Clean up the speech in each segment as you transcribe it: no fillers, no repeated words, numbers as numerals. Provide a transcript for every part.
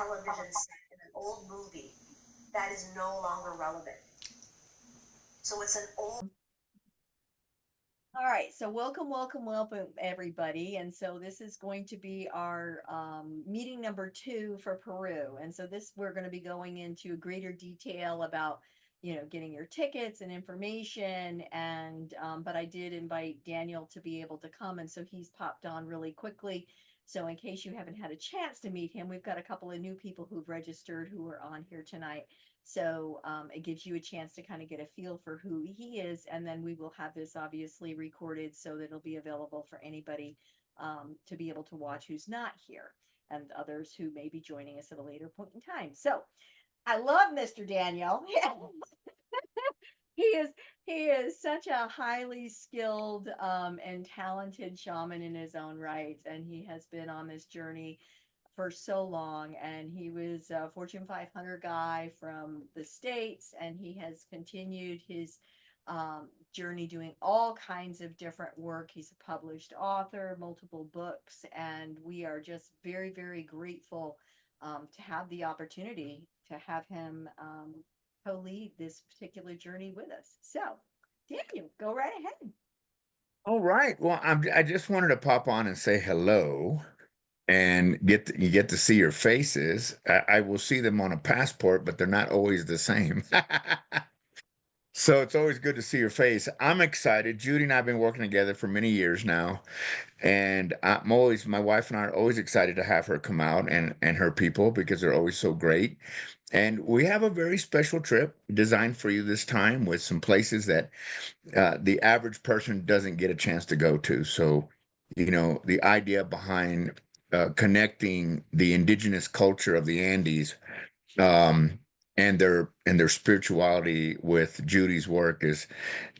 television set in an old movie that is no longer relevant. So it's an old. All right, so welcome, everybody. And so this is going to be our meeting number 2 for Peru. And so we're going to be going into greater detail about, getting your tickets and information. And but I did invite Daniel to be able to come, and so he's popped on really quickly. So in case you haven't had a chance to meet him, we've got a couple of new people who've registered who are on here tonight. So it gives you a chance to kind of get a feel for who he is. And then we will have this obviously recorded so that it'll be available for anybody to be able to watch who's not here, and others who may be joining us at a later point in time. So I love Mr. Daniel. He is such a highly skilled and talented shaman in his own right, and he has been on this journey for so long. And he was a Fortune 500 guy from the States, and he has continued his journey doing all kinds of different work. He's a published author, multiple books, and we are just very, very grateful to have the opportunity to have him co-lead this particular journey with us. So, Daniel, go right ahead. All right. Well, I just wanted to pop on and say hello and you get to see your faces. I will see them on a passport, but they're not always the same. So it's always good to see your face. I'm excited. Judy and I have been working together for many years now, and my wife and I are always excited to have her come out and her people because they're always so great. And we have a very special trip designed for you this time with some places that the average person doesn't get a chance to go to. So, the idea behind connecting the indigenous culture of the Andes um, and their spirituality with Judy's work is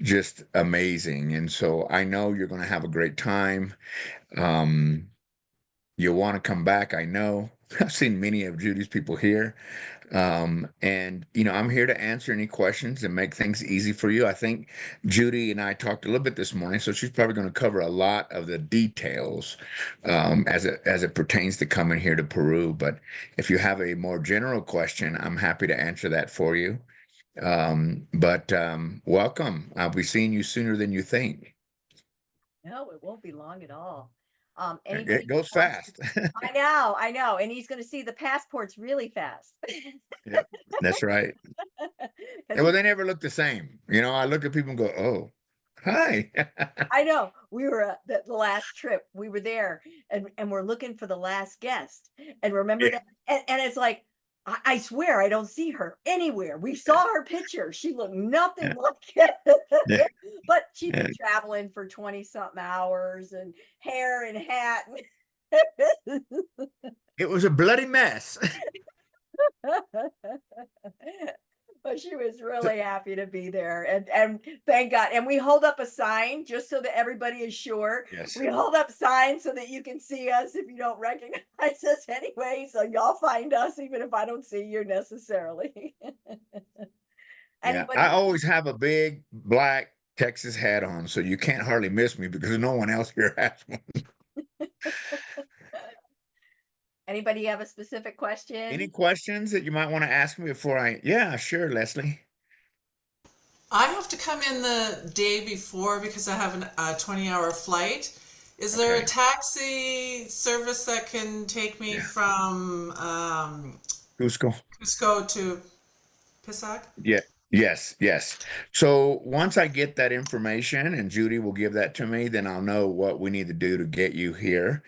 just amazing. And so I know you're going to have a great time. Um, you'll want to come back. I know. I've seen many of Judy's people here. And I'm here to answer any questions and make things easy for you. I think Judy and I talked a little bit this morning, so she's probably going to cover a lot of the details as it pertains to coming here to Peru. But if you have a more general question, I'm happy to answer that for you. But welcome. I'll be seeing you sooner than you think. No, it won't be long at all. It Anybody who goes wants fast. I know, and he's going to see the passports really fast. Yep, that's right. Because Well, they never look the same. I look at people and go, "Oh, hi." I know we were the last trip we were there, and we're looking for the last guest, and remember Yeah, that, and it's like I swear I don't see her anywhere. We saw her picture; she looked nothing yeah, like it, yeah, but she'd yeah. been traveling for 20 something hours and hair and hat. It was a bloody mess. But she was So- really happy to be there, and thank God. And we hold up a sign just so that everybody is sure. Yes. We hold up signs so that you can see us if you don't recognize us anyway. So y'all find us even if I don't see you necessarily. Yeah, I Anybody always have a big black Texas hat on, so you can't hardly miss me because no one else here has one. anybody have a specific Any question? questions that you might want to ask me before I? Yeah, sure, Leslie. I have to come in the day before because I have a 20-hour flight. Is there a Okay. taxi service that can take me Yeah. from Cusco. Cusco to Pisac? Yeah. Yes, yes. So once I get that information and Judy will give that to me, then I'll know what we need to do to get you here.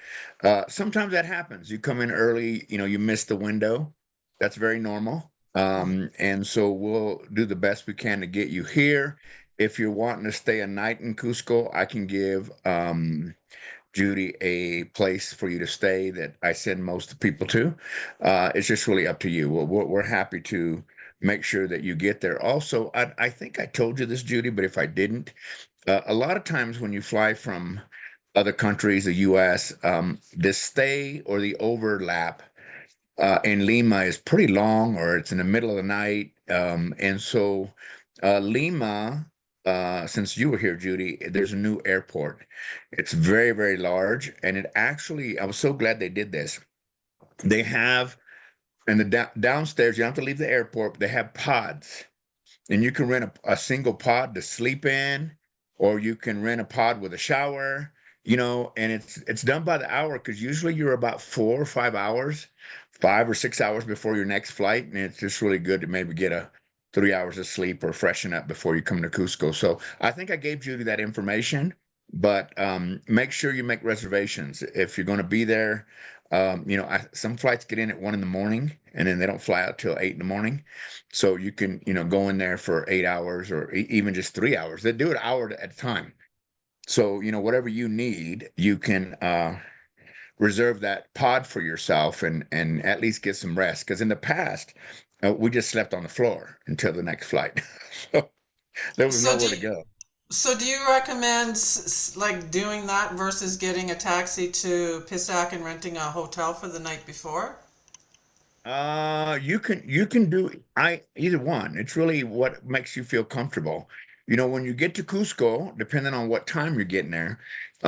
Sometimes that happens. You come in early, you miss the window. That's very normal. And so we'll do the best we can to get you here. If you're wanting to stay a night in Cusco, I can give Judy a place for you to stay that I send most people to. It's just really up to you. We're happy to make sure that you get there. Also, I think I told you this, Judy, but if I didn't, a lot of times when you fly from other countries, the US, the stay or the overlap in Lima is pretty long, or it's in the middle of the night. And so Lima, since you were here, Judy, there's a new airport. It's very, very large. And I was so glad they did this. They have And the downstairs, you don't have to leave the airport, but they have pods. And you can rent a single pod to sleep in, or you can rent a pod with a shower, and it's done by the hour because usually you're about 4 or 5 hours, 5 or 6 hours before your next flight. And it's just really good to maybe get a 3 hours of sleep or freshen up before you come to Cusco. So I think I gave Judy that information, but make sure you make reservations if you're going to be there. Some flights get in at 1 in the morning and then they don't fly out till 8 in the morning. So you can, go in there for 8 hours or even just 3 hours. They do it an hour at a time. So, whatever you need, you can reserve that pod for yourself and at least get some rest. Because in the past, we just slept on the floor until the next flight. So there was So do nowhere to you, go. so do you recommend like doing that versus getting a taxi to Pissac and renting a hotel for the night before? You can do either one. It's really what makes you feel comfortable. When you get to Cusco, depending on what time you're getting there.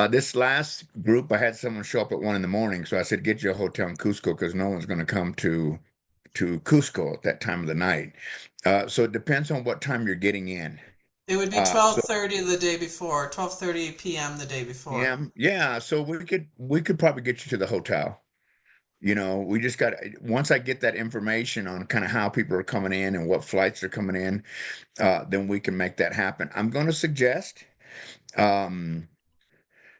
This last group, I had someone show up at 1 in the morning, so I said, "Get you a hotel in Cusco because no one's going to come to Cusco at that time of the night." So it depends on what time you're getting in. It would be So 12:30 the day before, 12:30 p.m. the day before. yeah, so we could probably get you to the hotel. We just got once I get that information on kind of how people are coming in and what flights are coming in, then we can make that happen. I'm going to suggest um,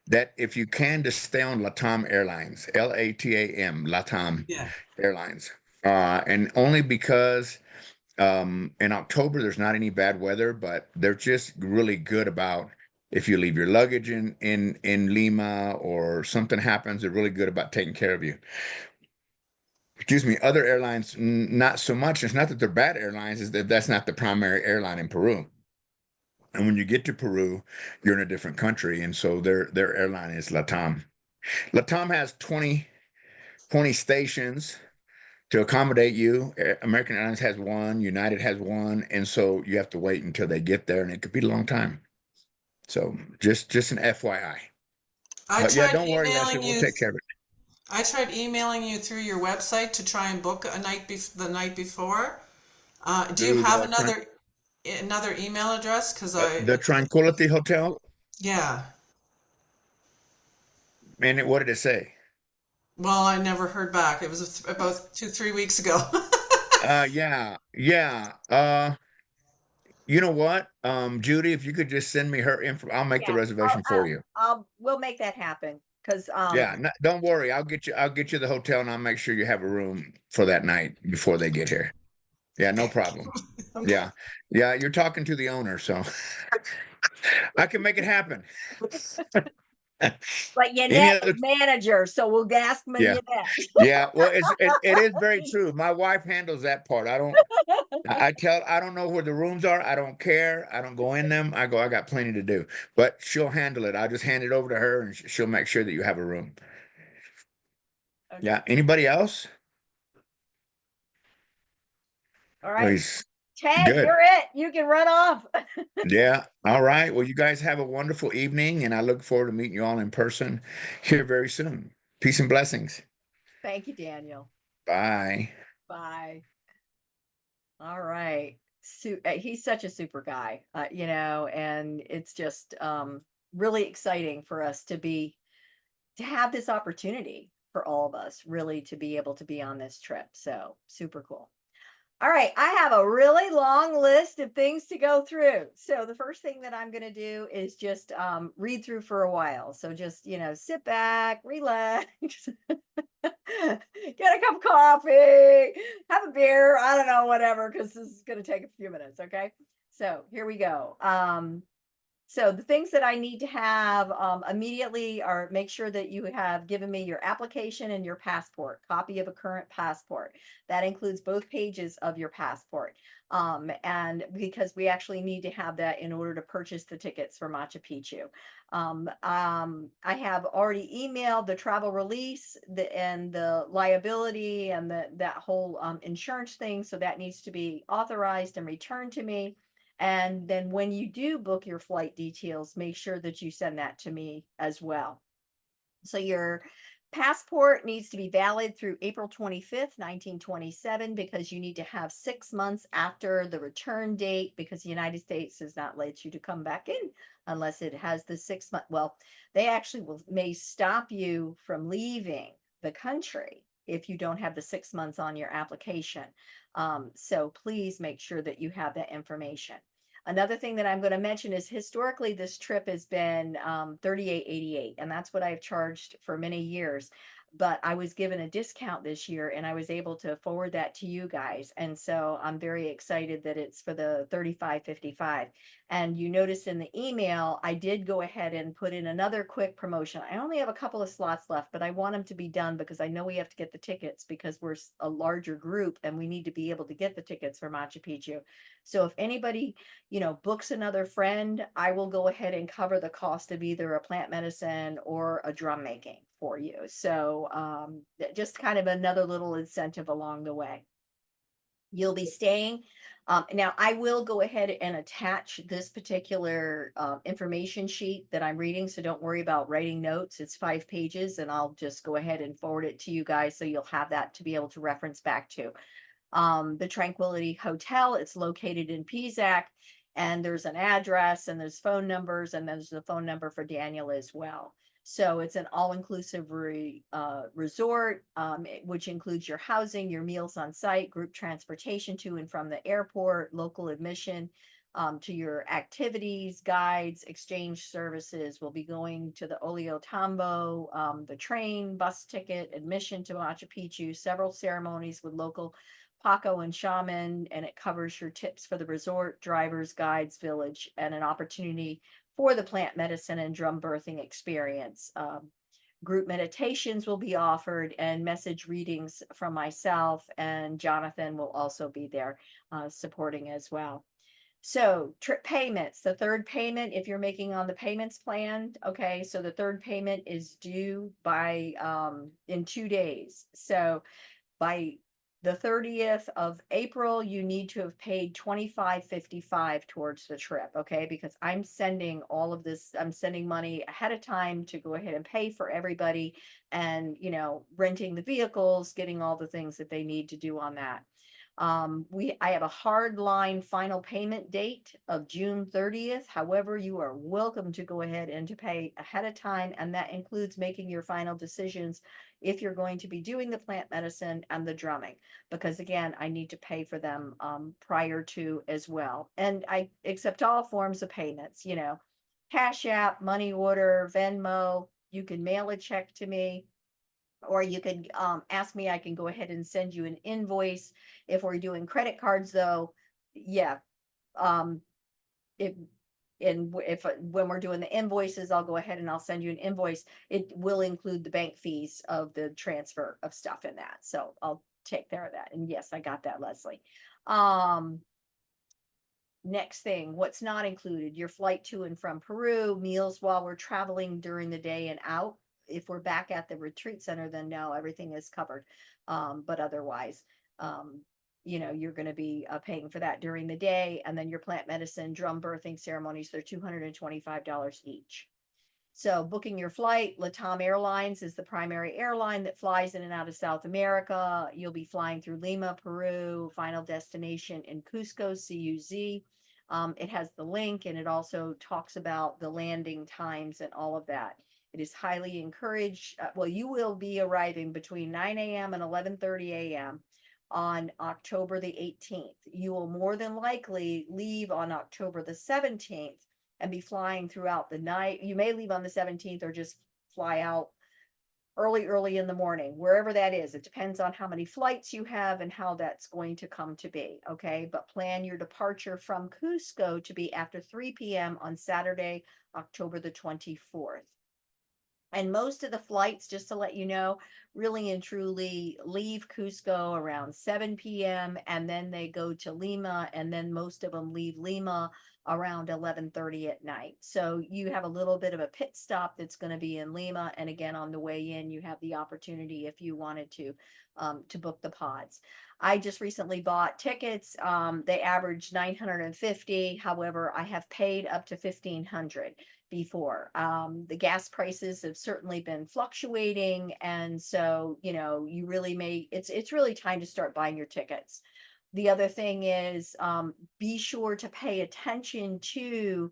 that if you can, to stay on LATAM Airlines, LATAM, LATAM Yeah. Airlines, and only because in October there's not any bad weather, but they're just really good about if you leave your luggage in Lima or something happens, they're really good about taking care of you. Excuse me, other airlines, not so much. It's not that they're bad airlines, is that that's not the primary airline in Peru. And when you get to Peru, you're in a different country. And so their airline is LATAM. LATAM has 20 stations to accommodate you. American Airlines has one, United has one. And so you have to wait until they get there, and it could be a long time. So just an FYI. I But yeah, tried don't worry, Leslie, emailing we'll you. take care of it. I tried emailing you through your website to try and book the night before. Do you Through have the, another email address? Because the Tranquility Hotel. yeah. And what did it say? Well, I never heard back. It was about 2, 3 weeks ago. Yeah, yeah. You know what? Judy, if you could just send me her info, I'll make the Yeah, I'll, reservation for I'll, you. we'll make that happen because, Yeah, don't worry. I'll get you the hotel and I'll make sure you have a room for that night before they get here. Yeah, no problem. okay. Yeah. Yeah, you're talking to the owner, so I can make it happen. But Any Yannette is other manager, so we'll ask Yeah. Yannette. Yeah, well, it is very true. My wife handles that part. I don't know where the rooms are. I don't care. I don't go in them. I got plenty to do. But she'll handle it. I'll just hand it over to her and she'll make sure that you have a room. Okay. Yeah. Anybody else? All Oh, right. he's Ted, good. you're it. You can run off. Yeah. All right. Well, you guys have a wonderful evening, and I look forward to meeting you all in person here very soon. Peace and blessings. Thank you, Daniel. Bye. Bye. All right. He's such a super guy, and it's just really exciting for us to have this opportunity for all of us really to be able to be on this trip. So super cool. All right, I have a really long list of things to go through. So the first thing that I'm going to do is just read through for a while. So just, sit back, relax, get a cup of coffee, have a beer, I don't know, whatever, because this is going to take a few minutes. Okay. So here we go. So the things that I need to have immediately are make sure that you have given me your application and your passport, copy of a current passport. That includes both pages of your passport. And because we actually need to have that in order to purchase the tickets for Machu Picchu. I have already emailed the travel release and the liability and that whole insurance thing. So that needs to be authorized and returned to me. And then when you do book your flight details, make sure that you send that to me as well. So your Passport needs to be valid through April 25th, 1927, because you need to have 6 months after the return date, because the United States does not let you to come back in unless it has the 6 month. Well, they actually may stop you from leaving the country if you don't have the 6 months on your application. So please make sure that you have that information. Another thing that I'm going to mention is historically this trip has been $38.88, and that's what I've charged for many years. But I was given a discount this year, and I was able to forward that to you guys. And so I'm very excited that it's for the $35.55. And you notice in the email, I did go ahead and put in another quick promotion. I only have a couple of slots left, but I want them to be done because I know we have to get the tickets because we're a larger group and we need to be able to get the tickets for Machu Picchu. So if anybody books another friend, I will go ahead and cover the cost of either a plant medicine or a drum making for you. So just kind of another little incentive along the way. You'll be staying. Now, I will go ahead and attach this particular information sheet that I'm reading. So don't worry about writing notes. It's 5 pages, and I'll just go ahead and forward it to you guys so you'll have that to be able to reference back to. The Tranquility Hotel, it's located in Pisac, and there's an address and there's phone numbers, and there's the phone number for Daniel as well. So it's an all-inclusive resort, which includes your housing, your meals on site, group transportation to and from the airport, local admission to your activities, guides, exchange services. We'll be going to the Ollantaytambo, the train, bus ticket, admission to Machu Picchu, several ceremonies with local Paco and shaman, and it covers your tips for the resort, drivers, guides, village, and an opportunity for the plant medicine and drum birthing experience. Group meditations will be offered and message readings from myself, and Jonathan will also be there supporting as well. So trip payments, the third payment, if you're making on the payments plan, okay, so the third payment is due by in 2 days. So by the 30th of April, you need to have paid $25.55 towards the trip, okay? Because I'm sending all of this, I'm sending money ahead of time to go ahead and pay for everybody and, renting the vehicles, getting all the things that they need to do on that. I have a hard line final payment date of June 30th. However, you are welcome to go ahead and to pay ahead of time, and that includes making your final decisions if you're going to be doing the plant medicine and the drumming, because again, I need to pay for them prior to as well. And I accept all forms of payments, Cash App, money order, Venmo. You can mail a check to me, or you could ask me. I can go ahead and send you an invoice. If we're doing credit cards, though, yeah, if when we're doing the invoices, I'll go ahead and I'll send you an invoice. It will include the bank fees of the transfer of stuff in that, so I'll take care of that. And yes, I got that, Leslie. Next thing, what's not included: your flight to and from Peru, meals while we're traveling during the day and out. If we're back at the retreat center, then no, everything is covered. But otherwise, you're going to be paying for that during the day. And then your plant medicine, drum birthing ceremonies, they're $225 each. So booking your flight, Latam Airlines is the primary airline that flies in and out of South America. You'll be flying through Lima, Peru, final destination in Cusco, CUZ. It has the link, and it also talks about the landing times and all of that. It is highly encouraged. You will be arriving between 9 a.m. and 11:30 a.m. on October the 18th. You will more than likely leave on October the 17th and be flying throughout the night. You may leave on the 17th or just fly out early in the morning, wherever that is. It depends on how many flights you have and how that's going to come to be, okay? But plan your departure from Cusco to be after 3 p.m. on Saturday, October the 24th. And most of the flights, just to let you know, really and truly leave Cusco around 7 p.m. and then they go to Lima, and then most of them leave Lima around 11:30 at night. So you have a little bit of a pit stop that's going to be in Lima. And again, on the way in, you have the opportunity if you wanted to book the pods. I just recently bought tickets. They average 950. However, I have paid up to 1,500 before. The gas prices have certainly been fluctuating. And so, you really it's really time to start buying your tickets. The other thing is, be sure to pay attention to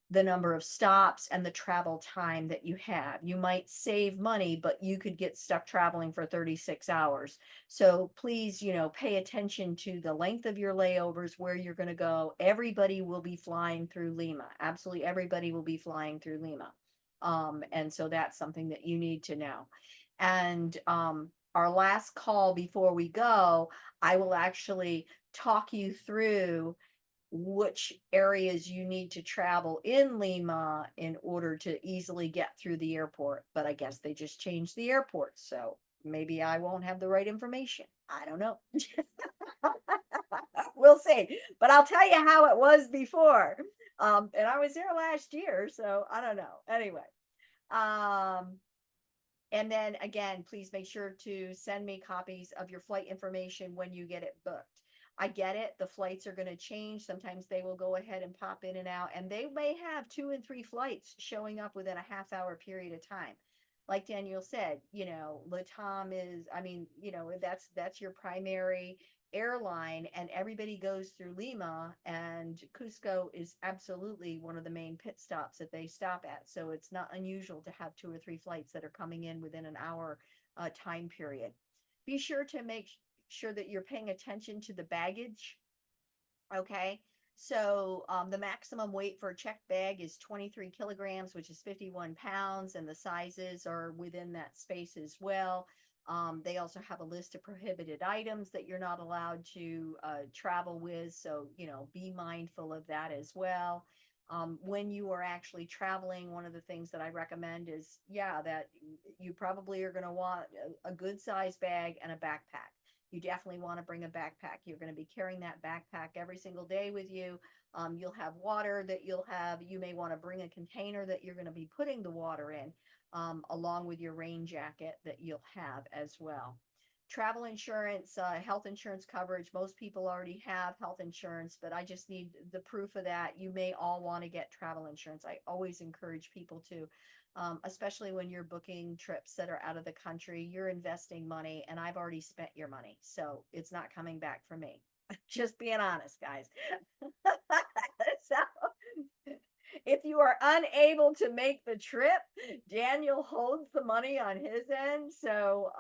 the number of stops and the travel time that you have. You might save money, but you could get stuck traveling for 36 hours. So please, pay attention to the length of your layovers, where you're going to go. Everybody will be flying through Lima. Absolutely everybody will be flying through Lima. And so that's something that you need to know. And our last call before we go, I will actually talk you through which areas you need to travel in Lima in order to easily get through the airport. But I guess they just changed the airport, so maybe I won't have the right information. I don't know. We'll see. But I'll tell you how it was before. And I was there last year, so I don't know. Anyway. And then again, please make sure to send me copies of your flight information when you get it booked. I get it. The flights are going to change. Sometimes they will go ahead and pop in and out, and they may have 2 and 3 flights showing up within a half-hour period of time. Like Daniel said, Latam is, that's your primary airline, and everybody goes through Lima, and Cusco is absolutely one of the main pit stops that they stop at. So it's not unusual to have 2 or 3 flights that are coming in within an hour time period. Be sure to make sure that you're paying attention to the baggage. Okay. So the maximum weight for a checked bag is 23 kilograms, which is 51 pounds, and the sizes are within that space as well. They also have a list of prohibited items that you're not allowed to travel with. So, be mindful of that as well. When you are actually traveling, one of the things that I recommend is, that you probably are going to want a good size bag and a backpack. You definitely want to bring a backpack. You're going to be carrying that backpack every single day with you. You'll have water that you may want to bring a container that you're going to be putting the water in, along with your rain jacket that you'll have as well. Travel insurance, health insurance coverage. Most people already have health insurance, but I just need the proof of that. You may all want to get travel insurance. I always encourage people to, especially when you're booking trips that are out of the country. You're investing money, and I've already spent your money, so it's not coming back for me. Just being honest, guys. So if you are unable to make the trip, Daniel holds the money on his end, so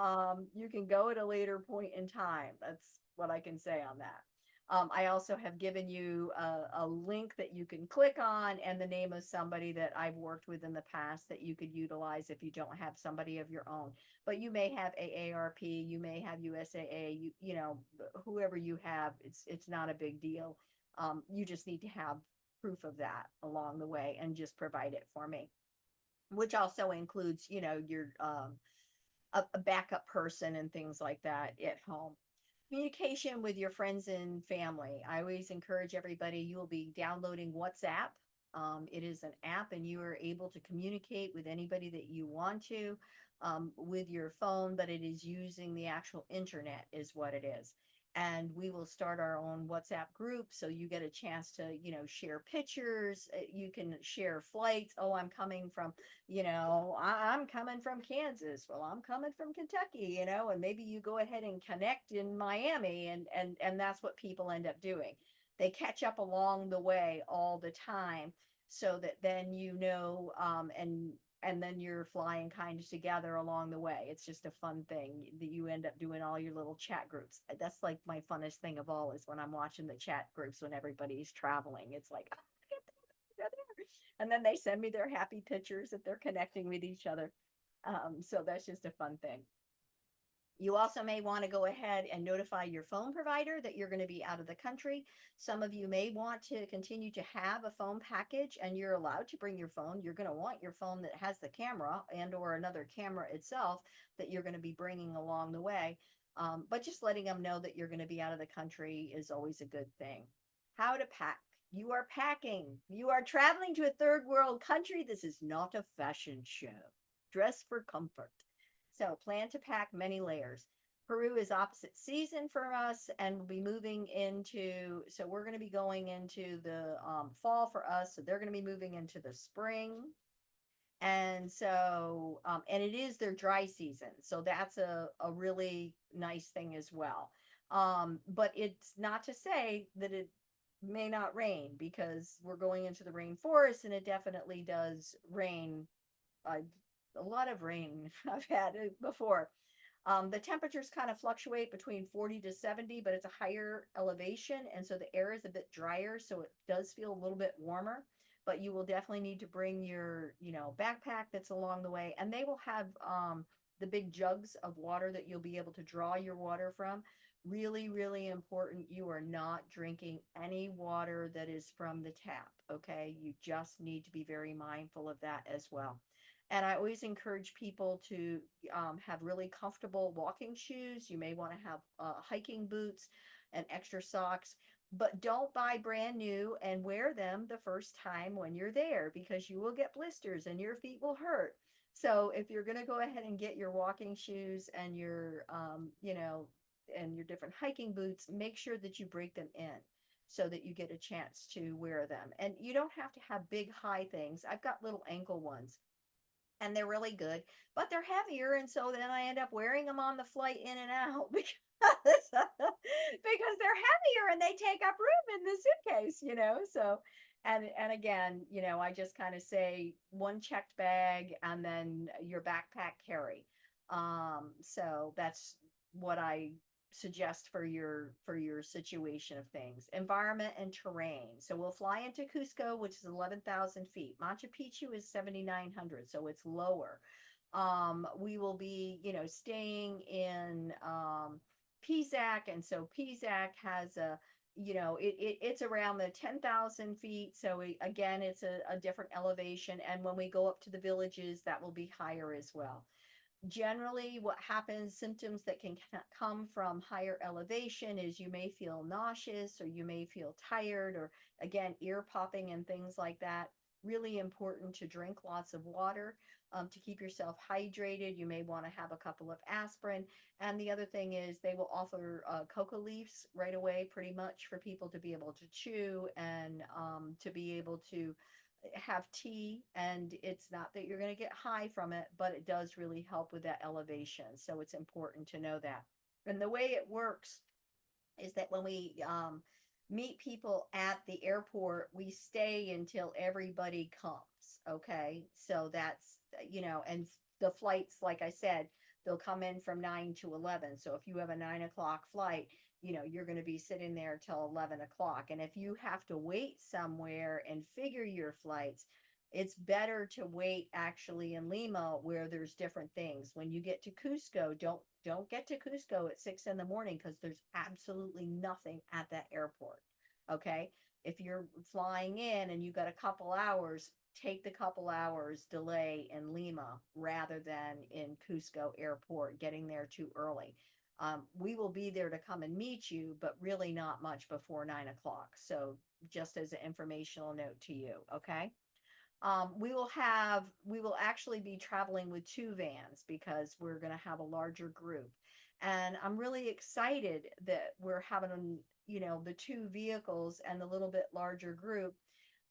you can go at a later point in time. That's what I can say on that. I also have given you a link that you can click on, and the name of somebody that I've worked with in the past that you could utilize if you don't have somebody of your own. But you may have AARP, you may have USAA, whoever you have, it's not a big deal. You just need to have proof of that along the way and just provide it for me, which also includes, your a backup person and things like that at home. Communication with your friends and family. I always encourage everybody, you will be downloading WhatsApp. It is an app, and you are able to communicate with anybody that you want to with your phone, but it is using the actual internet is what it is. And we will start our own WhatsApp group, so you get a chance to, share pictures. You can share flights. Oh, I'm coming from, I'm coming from Kansas. Well, I'm coming from Kentucky, and maybe you go ahead and connect in Miami, and that's what people end up doing. They catch up along the way all the time, so that then and then you're flying kind of together along the way. It's just a fun thing that you end up doing all your little chat groups. That's like my funnest thing of all, is when I'm watching the chat groups when everybody's traveling. It's like, oh, look at them, they're there. And then they send me their happy pictures that they're connecting with each other. So that's just a fun thing. You also may want to go ahead and notify your phone provider that you're going to be out of the country. Some of you may want to continue to have a phone package, and you're allowed to bring your phone. You're going to want your phone that has the camera and or another camera itself that you're going to be bringing along the way. But just letting them know that you're going to be out of the country is always a good thing. How to pack. You are packing. You are traveling to a third world country. This is not a fashion show. Dress for comfort. So plan to pack many layers. Peru is opposite season for us, and we'll be moving into, so we're going to be going into the fall for us. So they're going to be moving into the spring. And so, and it is their dry season. So that's a really nice thing as well. But it's not to say that it may not rain, because we're going into the rainforest and it definitely does rain. Uh, a lot of rain I've had it before. The temperatures kind of fluctuate between 40 to 70, but it's a higher elevation. And so the air is a bit drier. So it does feel a little bit warmer, but you will definitely need to bring your, backpack that's along the way. And they will have the big jugs of water that you'll be able to draw your water from. Really, really important. You are not drinking any water that is from the tap. Okay. You just need to be very mindful of that as well. And I always encourage people to have really comfortable walking shoes. You may want to have hiking boots and extra socks, but don't buy brand new and wear them the first time when you're there, because you will get blisters and your feet will hurt. So if you're going to go ahead and get your walking shoes and your, and your different hiking boots, make sure that you break them in so that you get a chance to wear them. And you don't have to have big high things. I've got little ankle ones and they're really good, but they're heavier. And so then I end up wearing them on the flight in and out because, because they're heavier and they take up room in the suitcase. So, and again, I just kind of say one checked bag and then your backpack carry. So that's what I suggest for your situation of things. Environment and terrain. So we'll fly into Cusco, which is 11,000 feet. Machu Picchu is 7,900, so it's lower. We will be, staying in Pisac, and so Pisac has it's around the 10,000 feet. So again, it's a different elevation. And when we go up to the villages, that will be higher as well. Generally, what happens, symptoms that can come from higher elevation, is you may feel nauseous, or you may feel tired, or again, ear popping and things like that. Really important to drink lots of water to keep yourself hydrated. You may want to have a couple of aspirin. And the other thing is they will offer coca leaves right away, pretty much, for people to be able to chew and to be able to have tea. And it's not that you're going to get high from it, but it does really help with that elevation. So it's important to know that. And the way it works is that when we meet people at the airport, we stay until everybody comes. Okay. So that's, and the flights, like I said, they'll come in from 9 to 11. So if you have a 9 o'clock flight, you're going to be sitting there till 11 o'clock. And if you have to wait somewhere and figure your flights, it's better to wait actually in Lima, where there's different things. When you get to Cusco, don't get to Cusco at 6 in the morning, because there's absolutely nothing at that airport. Okay. If you're flying in and you got a couple hours, take the couple hours delay in Lima rather than in Cusco airport, getting there too early. We will be there to come and meet you, but really not much before 9 o'clock. So just as an informational note to you. Okay. We will actually be traveling with two vans, because we're going to have a larger group. And I'm really excited that we're having, the two vehicles and the little bit larger group,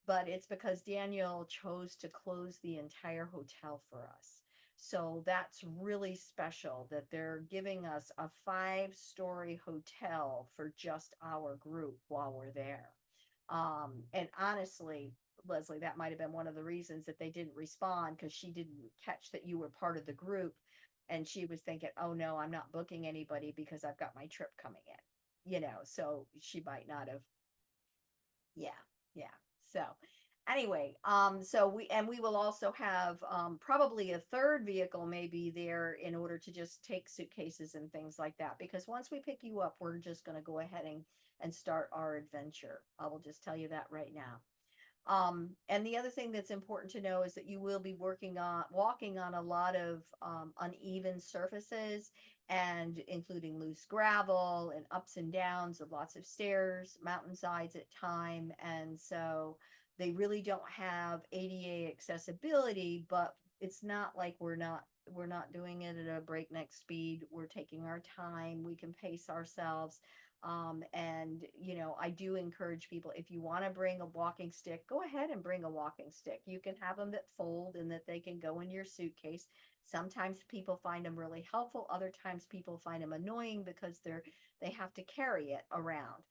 but it's because Daniel chose to close the entire hotel for us. So that's really special that they're giving us a 5-story hotel for just our group while we're there. And honestly, Leslie, that might have been one of the reasons that they didn't respond, because she didn't catch that you were part of the group. And she was thinking, oh no, I'm not booking anybody because I've got my trip coming in, so she might not have. Yeah. Yeah. So anyway, we will also have probably a third vehicle maybe there, in order to just take suitcases and things like that, because once we pick you up, we're just going to go ahead and start our adventure. I will just tell you that right now. And the other thing that's important to know is that you will be walking on a lot of uneven surfaces, and including loose gravel and ups and downs of lots of stairs, mountainsides at time. And so they really don't have ADA accessibility, but it's not like we're not doing it at a breakneck speed. We're taking our time. We can pace ourselves. And I do encourage people, if you want to bring a walking stick, go ahead and bring a walking stick. You can have them that fold and that they can go in your suitcase. Sometimes people find them really helpful. Other times people find them annoying because they have to carry it around.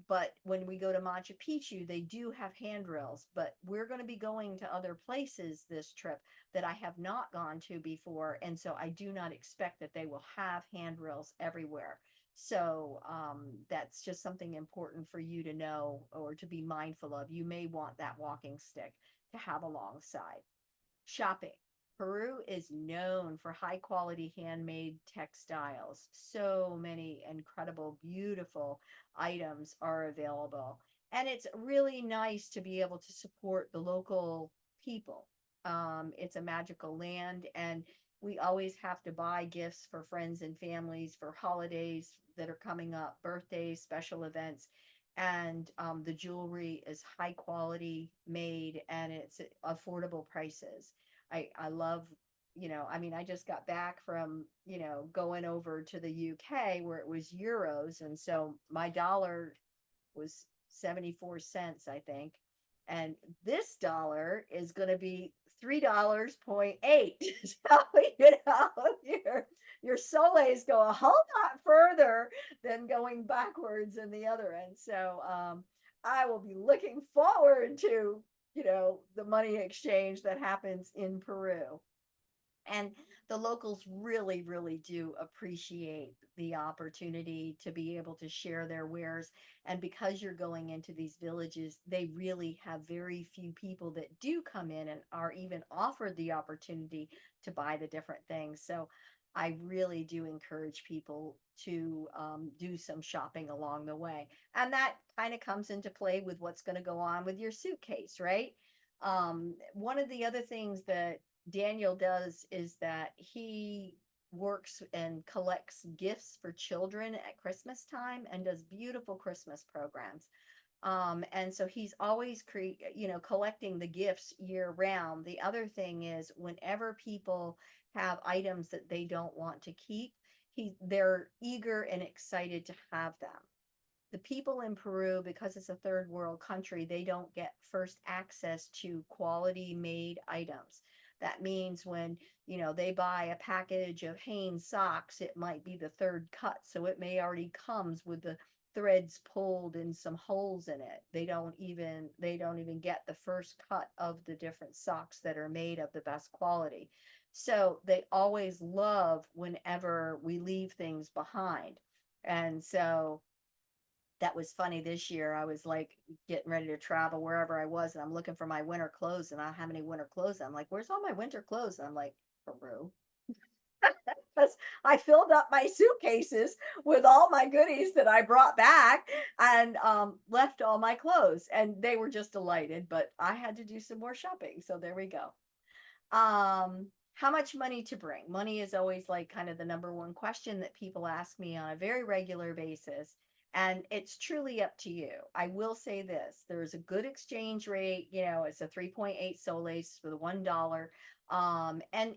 But when we go to Machu Picchu, they do have handrails, but we're going to be going to other places this trip that I have not gone to before. And so I do not expect that they will have handrails everywhere. So that's just something important for you to know or to be mindful of. You may want that walking stick to have alongside. Shopping. Peru is known for high quality handmade textiles. So many incredible, beautiful items are available. And it's really nice to be able to support the local people. It's a magical land, and we always have to buy gifts for friends and families for holidays that are coming up, birthdays, special events. And the jewelry is high quality made, and it's affordable prices. I love, I mean, I just got back from, going over to the UK where it was euros. And so my dollar was 74 cents, I think. And this dollar is going to be $3.8. So, your soles go a whole lot further than going backwards in the other end. So, I will be looking forward to, the money exchange that happens in Peru. And the locals really, really do appreciate the opportunity to be able to share their wares. And because you're going into these villages, they really have very few people that do come in and are even offered the opportunity to buy the different things. So I really do encourage people to do some shopping along the way. And that kind of comes into play with what's going to go on with your suitcase, right? One of the other things that Daniel does is that he works and collects gifts for children at Christmas time and does beautiful Christmas programs. And so he's always collecting the gifts year round. The other thing is, whenever people have items that they don't want to keep, they're eager and excited to have them. The people in Peru, because it's a third world country, they don't get first access to quality made items. That means when, they buy a package of Hanes socks, it might be the third cut. So it may already comes with the threads pulled and some holes in it. They don't even get the first cut of the different socks that are made of the best quality. So they always love whenever we leave things behind. And so that was funny this year. I was like getting ready to travel wherever I was, and I'm looking for my winter clothes, and I don't have any winter clothes. I'm like, where's all my winter clothes? And I'm like, Peru. Because I filled up my suitcases with all my goodies that I brought back, and left all my clothes. And they were just delighted, but I had to do some more shopping. So there we go. How much money to bring? Money is always like kind of the number one question that people ask me on a very regular basis. And it's truly up to you. I will say this, there's a good exchange rate, it's a 3.8 soles for the $1. And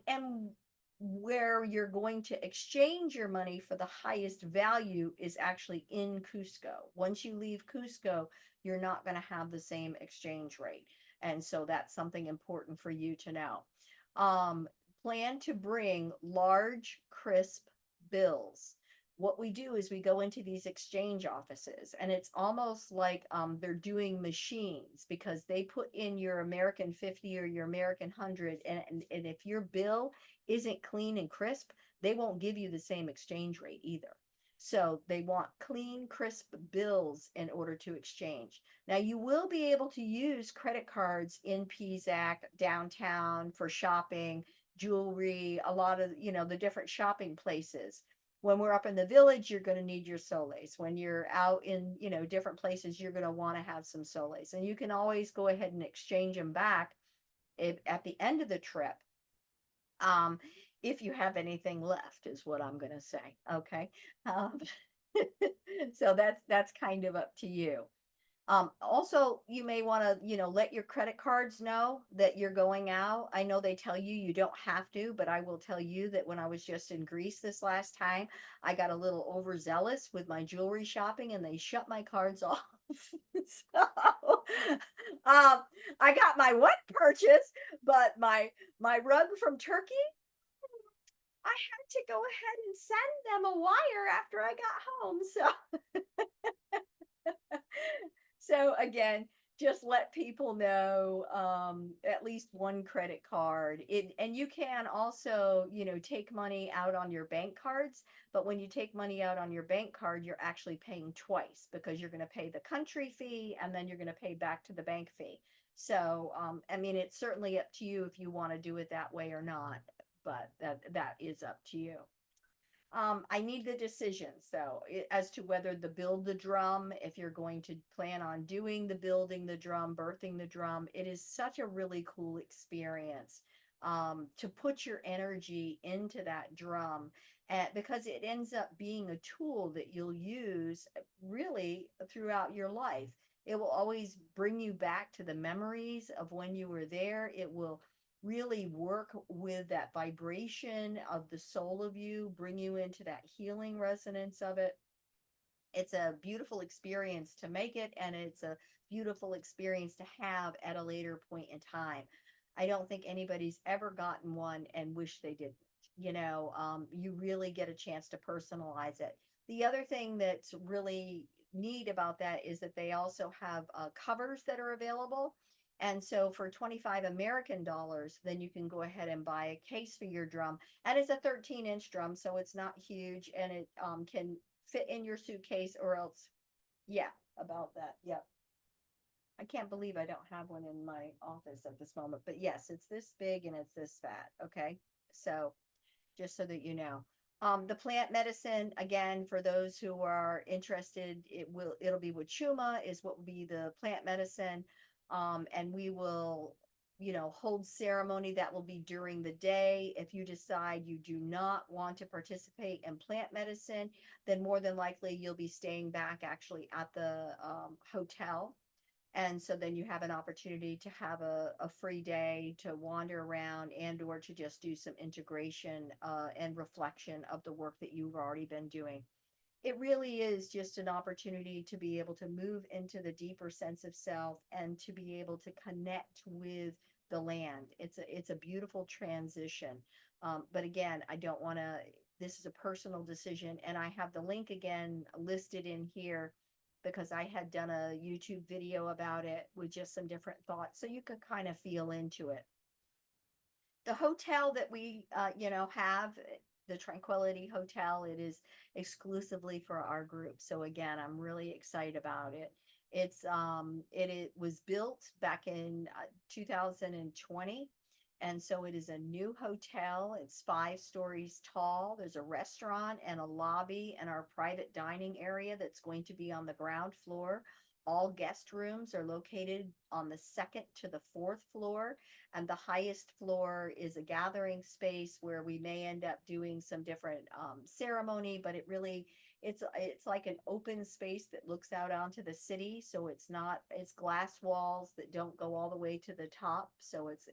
where you're going to exchange your money for the highest value is actually in Cusco. Once you leave Cusco, you're not going to have the same exchange rate. And so that's something important for you to know. Plan to bring large, crisp bills. What we do is we go into these exchange offices, and it's almost like they're doing machines, because they put in your American 50 or your American 100, and if your bill isn't clean and crisp, they won't give you the same exchange rate either. So they want clean, crisp bills in order to exchange. Now, you will be able to use credit cards in PZAC downtown for shopping, jewelry, a lot of, the different shopping places. When we're up in the village, you're going to need your soles. When you're out in, different places, you're going to want to have some soles. And you can always go ahead and exchange them back at the end of the trip. If you have anything left, is what I'm going to say. Okay. Um, so that's kind of up to you. Also, you may want to, let your credit cards know that you're going out. I know they tell you you don't have to, but I will tell you that when I was just in Greece this last time, I got a little overzealous with my jewelry shopping and they shut my cards off. So, I got my one purchase, but my rug from Turkey, I had to go ahead and send them a wire after I got home. So again, just let people know at least one credit card. And you can also, take money out on your bank cards. But when you take money out on your bank card, you're actually paying twice because you're going to pay the country fee and then you're going to pay back to the bank fee. So, I mean, it's certainly up to you if you want to do it that way or not, but that is up to you. I need the decisions though, as to whether the build the drum, if you're going to plan on doing the building the drum, birthing the drum. It is such a really cool experience to put your energy into that drum, because it ends up being a tool that you'll use really throughout your life. It will always bring you back to the memories of when you were there. It will really work with that vibration of the soul of you, bring you into that healing resonance of it. It's a beautiful experience to make it, and it's a beautiful experience to have at a later point in time. I don't think anybody's ever gotten one and wish they didn't. You really get a chance to personalize it. The other thing that's really neat about that is that they also have covers that are available. And so for 25 American dollars, then you can go ahead and buy a case for your drum. And it's a 13-inch drum, so it's not huge, and it can fit in your suitcase or else. Yeah, about that. Yep. I can't believe I don't have one in my office at this moment, but yes, it's this big and it's this fat. Okay. So just so that you know. The plant medicine, again, for those who are interested, it'll be Wachuma is what will be the plant medicine. And we will, hold ceremony that will be during the day. If you decide you do not want to participate in plant medicine, then more than likely you'll be staying back actually at the hotel. And so then you have an opportunity to have a free day to wander around and or to just do some integration and reflection of the work that you've already been doing. It really is just an opportunity to be able to move into the deeper sense of self and to be able to connect with the land. It's a beautiful transition. But again, I don't want to, this is a personal decision, and I have the link again listed in here because I had done a YouTube video about it with just some different thoughts so you could kind of feel into it. The hotel that we have, the Tranquility Hotel, it is exclusively for our group. So again, I'm really excited about it. It was built back in 2020. And so it is a new hotel. It's 5 stories tall. There's a restaurant and a lobby and our private dining area that's going to be on the ground floor. All guest rooms are located on the 2nd to the 4th floor, and the highest floor is a gathering space where we may end up doing some different ceremony, but it's like an open space that looks out onto the city. So it's glass walls that don't go all the way to the top. So it's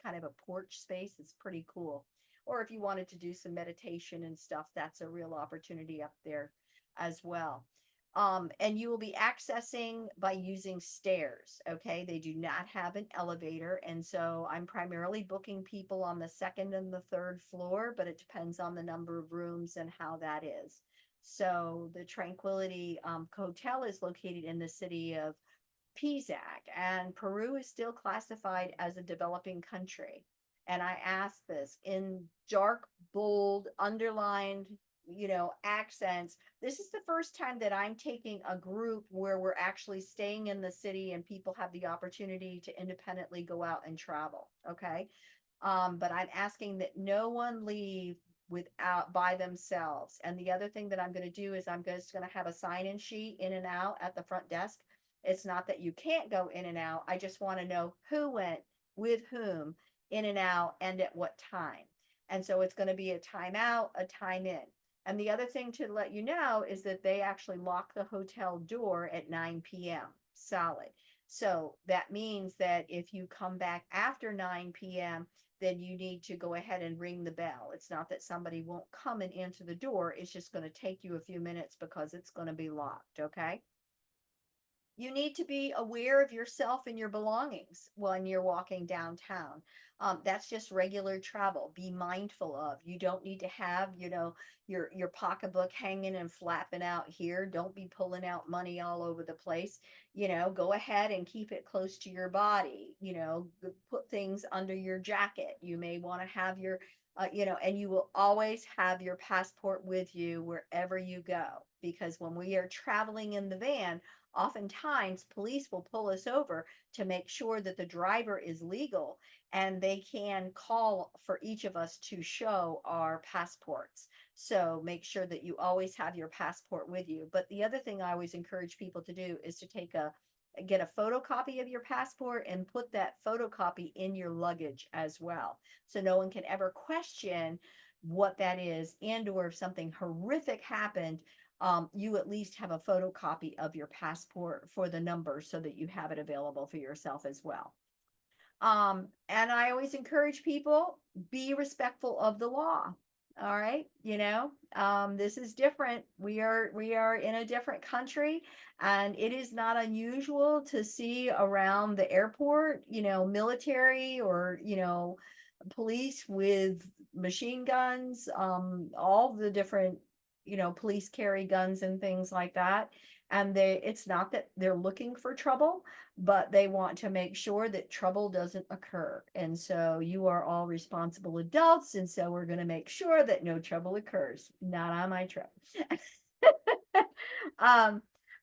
kind of a porch space. It's pretty cool. Or if you wanted to do some meditation and stuff, that's a real opportunity up there as well. And you will be accessing by using stairs. Okay. They do not have an elevator. And so I'm primarily booking people on the 2nd and the 3rd floor, but it depends on the number of rooms and how that is. So the Tranquility Hotel is located in the city of Pisac, and Peru is still classified as a developing country. And I asked this in dark, bold, underlined, accents. This is the first time that I'm taking a group where we're actually staying in the city and people have the opportunity to independently go out and travel. Okay. But I'm asking that no one leave without by themselves. And the other thing that I'm going to do is I'm just going to have a sign-in sheet in and out at the front desk. It's not that you can't go in and out. I just want to know who went with whom in and out and at what time. And so it's going to be a time out, a time in. And the other thing to let you know is that they actually lock the hotel door at 9 p.m. solid. So that means that if you come back after 9 p.m., then you need to go ahead and ring the bell. It's not that somebody won't come and answer the door. It's just going to take you a few minutes because it's going to be locked. Okay. You need to be aware of yourself and your belongings when you're walking downtown. That's just regular travel. Be mindful of. You don't need to have, your pocketbook hanging and flapping out here. Don't be pulling out money all over the place. Go ahead and keep it close to your body. Put things under your jacket. You may want to have and you will always have your passport with you wherever you go, because when we are traveling in the van, oftentimes police will pull us over to make sure that the driver is legal, and they can call for each of us to show our passports. So make sure that you always have your passport with you. But the other thing I always encourage people to do is to get a photocopy of your passport and put that photocopy in your luggage as well, so no one can ever question what that is, and or if something horrific happened, you at least have a photocopy of your passport for the number so that you have it available for yourself as well. And I always encourage people, be respectful of the law. All right. This is different. We are in a different country, and it is not unusual to see around the airport, military or, police with machine guns, all the different, police carry guns and things like that. And it's not that they're looking for trouble, but they want to make sure that trouble doesn't occur. And so you are all responsible adults. And so we're going to make sure that no trouble occurs. Not on my trip. um,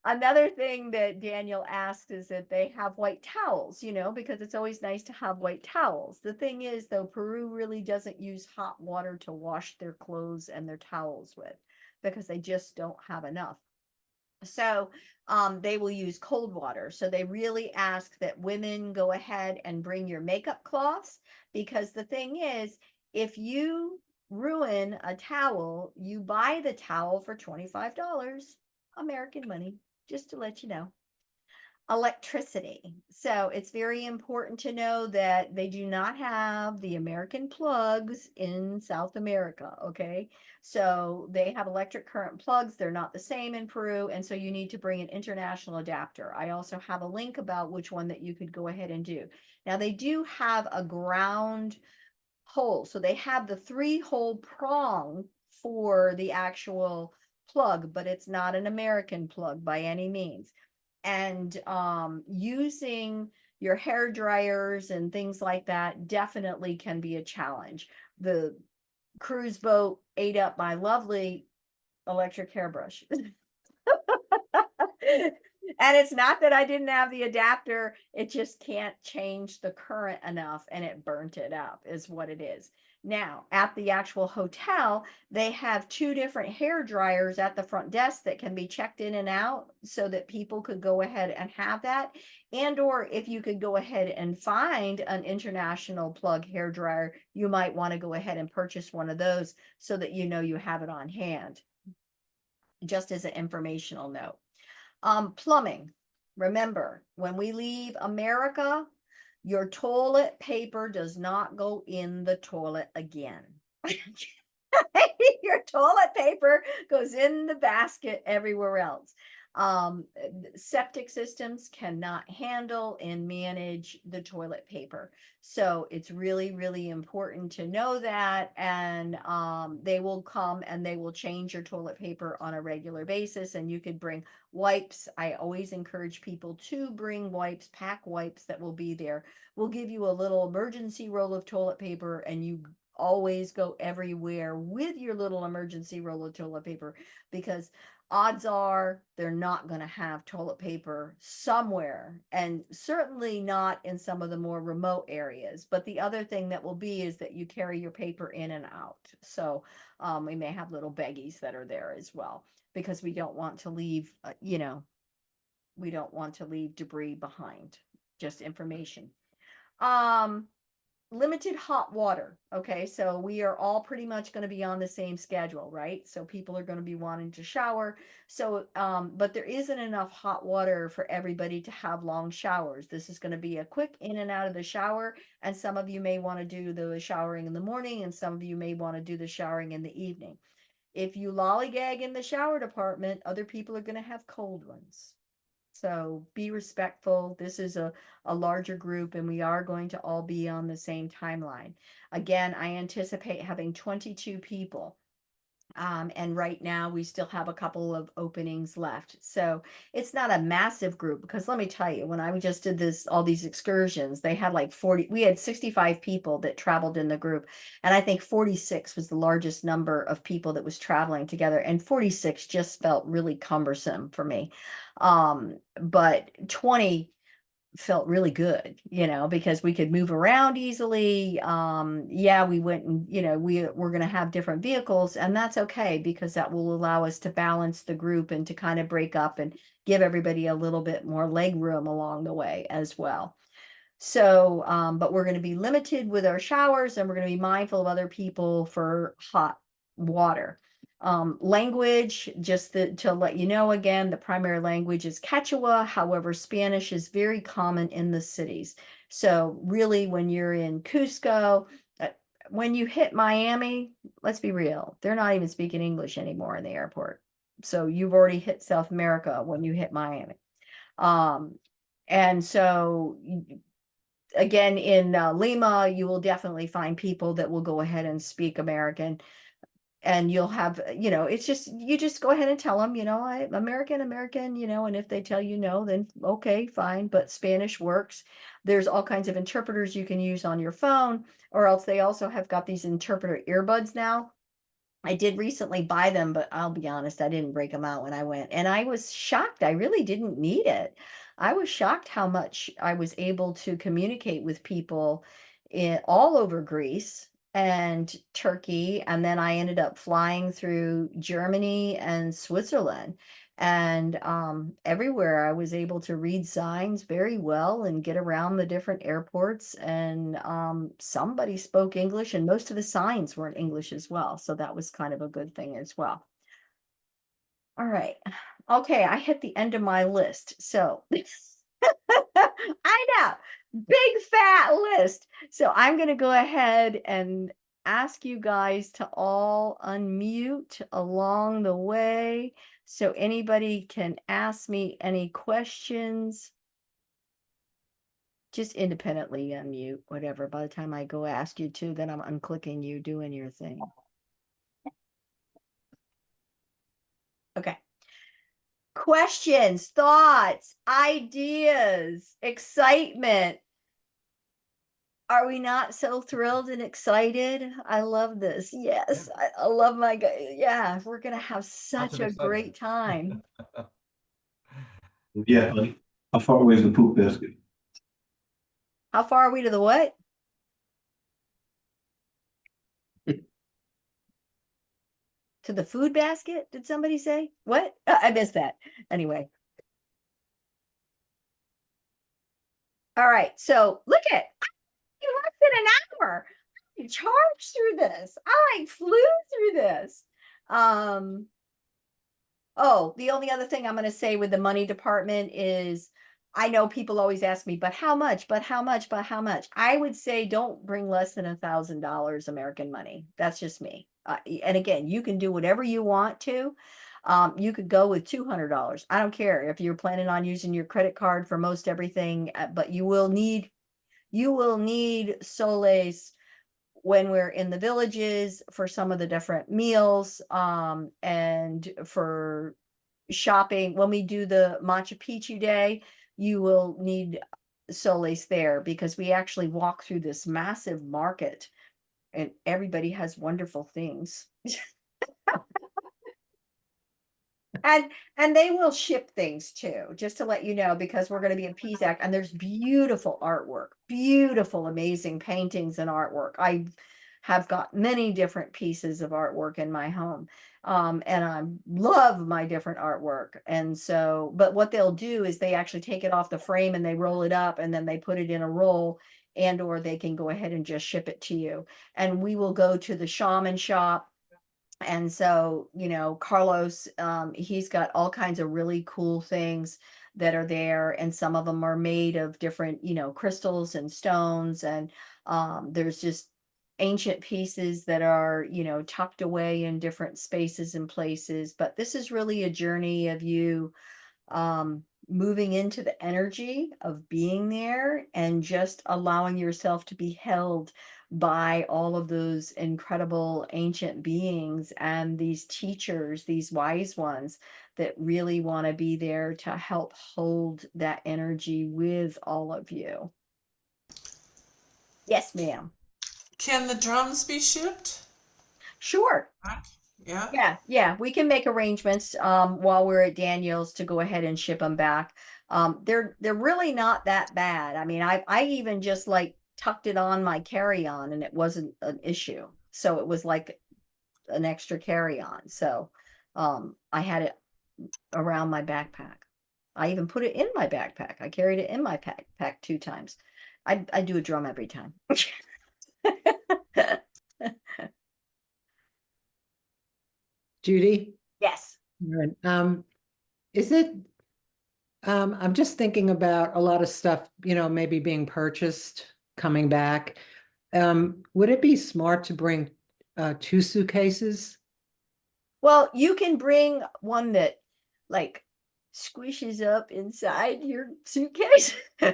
Another thing that Daniel asked is that they have white towels, because it's always nice to have white towels. The thing is, though, Peru really doesn't use hot water to wash their clothes and their towels with, because they just don't have enough. So they will use cold water. So they really ask that women go ahead and bring your makeup cloths, because the thing is, if you ruin a towel, you buy the towel for $25 American money, just to let you know. Electricity. So it's very important to know that they do not have the American plugs in South America. Okay. So they have electric current plugs. They're not the same in Peru. And so you need to bring an international adapter. I also have a link about which one that you could go ahead and do. Now they do have a ground hole. So they have the 3-hole prong for the actual plug, but it's not an American plug by any means. And using your hair dryers and things like that definitely can be a challenge. The cruise boat ate up my lovely electric hairbrush. And it's not that I didn't have the adapter, it just can't change the current enough, and it burnt it up, is what it is. Now, at the actual hotel, they have 2 different hair dryers at the front desk that can be checked in and out, so that people could go ahead and have that. And or if you could go ahead and find an international plug hair dryer, you might want to go ahead and purchase one of those so that you have it on hand, just as an informational note. Plumbing. Remember, when we leave America, your toilet paper does not go in the toilet again. Your toilet paper goes in the basket everywhere else. Septic systems cannot handle and manage the toilet paper. So it's really, really important to know that. And they will come and they will change your toilet paper on a regular basis. And you could bring wipes. I always encourage people to bring wipes, pack wipes that will be there. We'll give you a little emergency roll of toilet paper, and you always go everywhere with your little emergency roll of toilet paper, because odds are they're not going to have toilet paper somewhere, and certainly not in some of the more remote areas. But the other thing that will be is that you carry your paper in and out. So we may have little baggies that are there as well, because we don't want to leave, we don't want to leave debris behind. Just information. Limited hot water. Okay, so we are all pretty much going to be on the same schedule, right? So people are going to be wanting to shower. So, but there isn't enough hot water for everybody to have long showers. This is going to be a quick in and out of the shower. And some of you may want to do the showering in the morning, and some of you may want to do the showering in the evening. If you lollygag in the shower department, other people are going to have cold ones. So be respectful. This is a larger group, and we are going to all be on the same timeline. Again, I anticipate having 22 people. And right now we still have a couple of openings left. So it's not a massive group, because let me tell you, when I just did all these excursions, they had like 40, we had 65 people that traveled in the group. And I think 46 was the largest number of people that was traveling together. And 46 just felt really cumbersome for me. But 20 felt really good, because we could move around easily. Yeah, we went and, we're going to have different vehicles, and that's okay, because that will allow us to balance the group and to kind of break up and give everybody a little bit more leg room along the way as well. So, but we're going to be limited with our showers, and we're going to be mindful of other people for hot water. Language, just to let you know, again, the primary language is Quechua. However, Spanish is very common in the cities. So really, when you're in Cusco, when you hit Miami, let's be real, they're not even speaking English anymore in the airport. So you've already hit South America when you hit Miami. And so again, in Lima, you will definitely find people that will go ahead and speak American. And you'll have, it's just, you just go ahead and tell them, I'm American, and if they tell you no, then okay, fine. But Spanish works. There's all kinds of interpreters you can use on your phone, or else they also have got these interpreter earbuds now. I did recently buy them, but I'll be honest, I didn't break them out when I went. And I was shocked. I really didn't need it. I was shocked how much I was able to communicate with people all over Greece and Turkey. And then I ended up flying through Germany and Switzerland. And everywhere I was able to read signs very well and get around the different airports. And somebody spoke English, and most of the signs were in English as well. So that was kind of a good thing as well. All right. Okay, I hit the end of my list. So I know, big fat list. So I'm going to go ahead and ask you guys to all unmute along the way, so anybody can ask me any questions. Just independently unmute, whatever. By the time I go ask you to, then I'm unclicking you doing your thing. Okay. Questions, thoughts, ideas, excitement. Are we not so thrilled and excited? I love this. Yes, I love my guy. Yeah, we're gonna have such a great time. Yeah, buddy. How far away is the poop basket? How far are we to the what? To the food basket? Did somebody say? What? I missed that. Anyway. All right. So look at less than an hour. I charged through this. I flew through this. Oh, the only other thing I'm going to say with the money department is, I know people always ask me, but how much? But how much? But how much? I would say don't bring less than $1,000 American money. That's just me. And again, you can do whatever you want to. You could go with $200. I don't care if you're planning on using your credit card for most everything, but you will need soles when we're in the villages for some of the different meals, and for shopping. When we do the Machu Picchu day, you will need soles there, because we actually walk through this massive market and everybody has wonderful things. And they will ship things too, just to let you know, because we're going to be in PSAC and there's beautiful artwork, beautiful, amazing paintings and artwork. I have got many different pieces of artwork in my home. And I love my different artwork. And so, but what they'll do is they actually take it off the frame and they roll it up and then they put it in a roll, and or they can go ahead and just ship it to you. And we will go to the shaman shop. And so, Carlos, he's got all kinds of really cool things that are there, and some of them are made of different, crystals and stones, and there's just ancient pieces that are, tucked away in different spaces and places. But this is really a journey of you moving into the energy of being there and just allowing yourself to be held by all of those incredible ancient beings and these teachers, these wise ones that really want to be there to help hold that energy with all of you. Yes, ma'am. Can the drums be shipped? Sure. Yeah. Yeah, we can make arrangements while we're at Daniel's to go ahead and ship them back. They're really not that bad. I mean, I even just like tucked it on my carry-on and it wasn't an issue. So it was like an extra carry-on. So I had it around my backpack. I even put it in my backpack. I carried it in my backpack 2 times. I do a drum every time. Judy? Yes. Right. Is it, I'm just thinking about a lot of stuff, maybe being purchased, coming back. Would it be smart to bring 2 suitcases? Well, you can bring one that like squishes up inside your suitcase so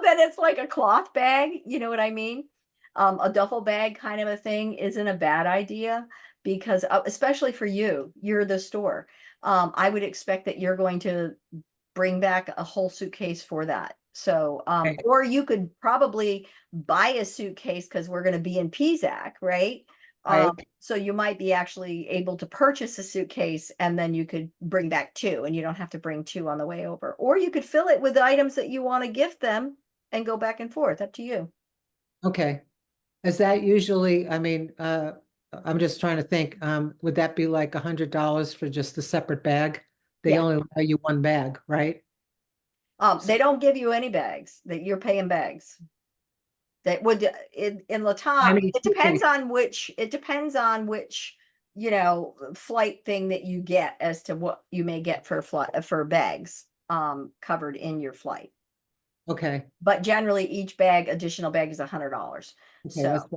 that it's like a cloth bag, you know what I mean? A duffel bag kind of a thing isn't a bad idea, because especially for you, you're the store. I would expect that you're going to bring back a whole suitcase for that. So, Okay. or you could probably buy a suitcase because we're going to be in PZAC, right? Right. So you might be actually able to purchase a suitcase and then you could bring back 2 and you don't have to bring 2 on the way over. Or you could fill it with items that you want to gift them and go back and forth. Up to you. Okay. Is that usually, I mean, I'm just trying to think, would that be like $100 for just a separate bag? They Yeah. only allow you 1 bag, right? They don't give you any bags, that you're paying bags. That would in Latam, Any it depends on which, flight thing that you get as to what you may get for bags covered in your flight. Okay. But generally each additional bag is $100. Okay, So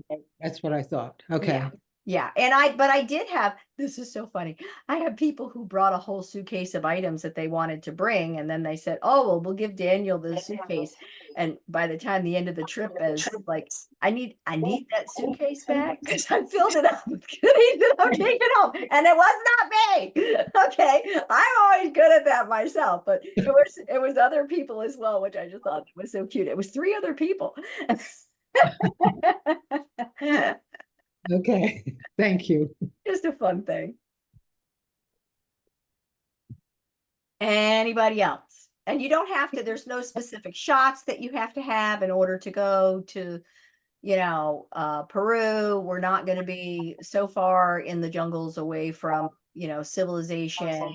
that's what I thought. Okay. yeah. And but I did have, this is so funny. I had people who brought a whole suitcase of items that they wanted to bring. And then they said, oh, well, we'll give Daniel the suitcase. And by the time the end of the trip is like, I need that suitcase back because I filled it up with goodies that I'm taking home. And it was not me. Okay. I'm always good at that myself, but it was other people as well, which I just thought was so cute. It was 3 other people. Okay. Thank you. Just a fun thing. Anybody else? And you don't have to, there's no specific shots that you have to have in order to go to, Peru. We're not going to be so far in the jungles away from, civilization.